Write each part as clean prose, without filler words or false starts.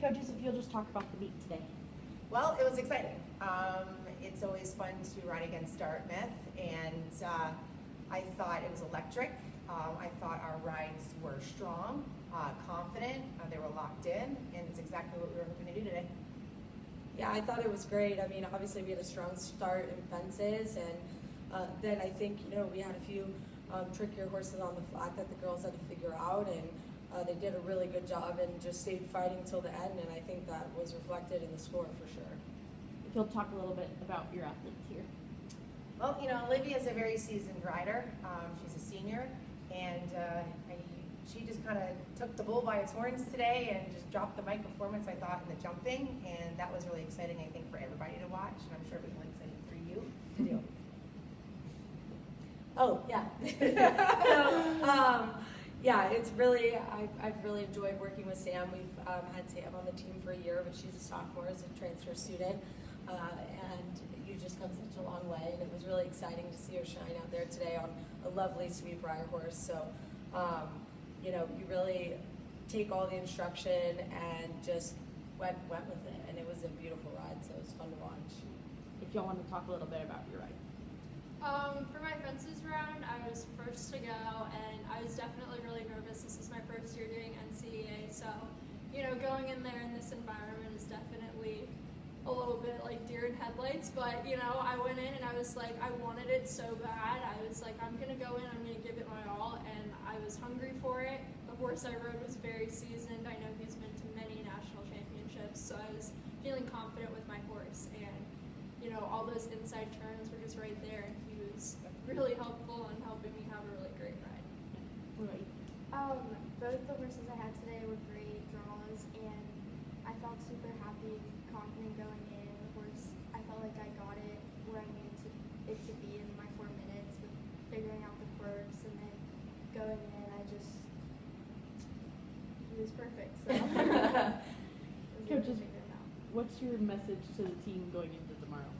Coaches, if you'll just talk about the meet today. Well, it was exciting. It's always fun to ride against Dartmouth, and I thought it was electric. I thought our rides were strong, confident, they were locked in, and it's exactly what we were hoping to do today. Yeah, I thought it was great. I mean, obviously we had a strong start in fences, and then I think, we had a few trickier horses on the flat that the girls had to figure out, and they did a really good job and just stayed fighting till the end, and I think that was reflected in the score for sure. If you'll talk a little bit about your athletes here. Well, Olivia is a very seasoned rider. She's a senior, and she just kind of took the bull by its horns today and just dropped the mic performance, I thought, in the jumping, and that was really exciting, I think, for everybody to watch, and I'm sure it was really exciting for you to do. Oh, yeah. So, yeah, it's really, I've really enjoyed working with Sam. We've had Sam on the team for a year, but she's a sophomore as a transfer student, and you just come such a long way, and it was really exciting to see her shine out there today on a lovely sweet briar horse. So, you really take all the instruction and just went with it, and it was a beautiful ride, so it was fun to watch. If y'all want to talk a little bit about your ride. For my fences round, I was first to go, and I was definitely really nervous. This is my first year doing NCEA, so, going in there in this environment is definitely a little bit like deer in headlights, but, I went in and I was like, I wanted it so bad. I was like, I'm going to go in, I'm going to give it my all, and I was hungry for it. The horse I rode was very seasoned. I know he's been to many national championships, so I was feeling confident with my horse, and, all those inside turns were just right there, and he was really helpful in helping me have a really great ride. Right. Both the horses I had today were great draws, and I felt super happy, confident going in. The horse, I felt like I got it where I needed it to be in my 4 minutes with figuring out the quirks, and then going in, he was perfect. So Coaches, what's your message to the team going into tomorrow?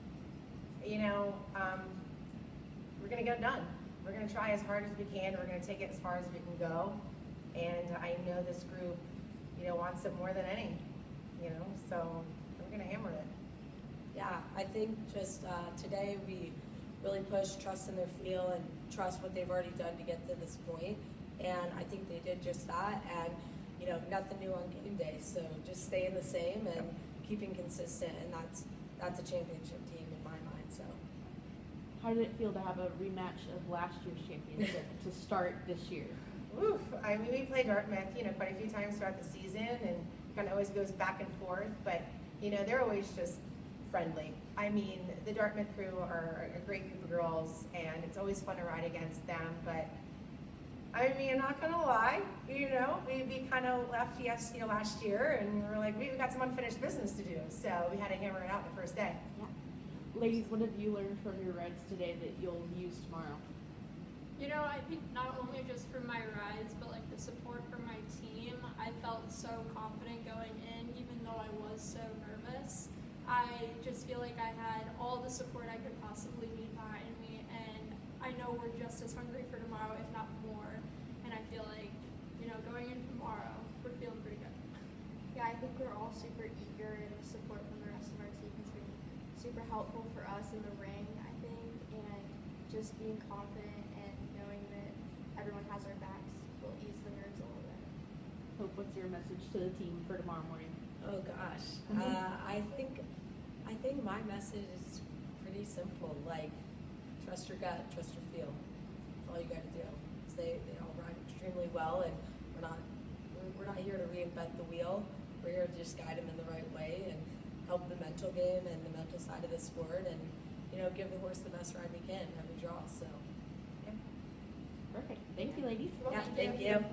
We're going to get it done. We're going to try as hard as we can. We're going to take it as far as we can go. And I know this group, wants it more than any, so we're going to hammer it. Yeah, I think just today we really pushed trust in their feel and trust what they've already done to get to this point. And I think they did just that. And, nothing new on game day. So just staying the same and keeping consistent. And that's a championship team in my mind. So. How did it feel to have a rematch of last year's championship to start this year? Oof. We played Dartmouth, quite a few times throughout the season, and kind of always goes back and forth, but, they're always just friendly. The Dartmouth crew are a great group of girls, and it's always fun to ride against them, but, I'm not going to lie, we kind of left last year, and we were like, we got some unfinished business to do, so we had to hammer it out the first day. Yeah. Ladies, what have you learned from your rides today that you'll use tomorrow? I think not only just from my rides, but like the support from my team, I felt so confident going in, even though I was so nervous. I just feel like I had all the support I could possibly need behind me, and I know we're just as hungry for tomorrow, if not more. And I feel like, going in tomorrow, we're feeling pretty good. Yeah, I think we're all super eager, and the support from the rest of our team has been super helpful for us in the ring, I think, and just being confident and knowing that everyone has our backs will ease the nerves a little bit. Hope, what's your message to the team for tomorrow morning? Oh gosh, I think my message is pretty simple. Like, trust your gut, trust your feel. That's all you got to do. Because they all ride extremely well, and we're not here to reinvent the wheel. We're here to just guide them in the right way and help the mental game and the mental side of the sport, and give the horse the best ride we can every draw. So, Perfect. Thank you, ladies. yeah, thank you.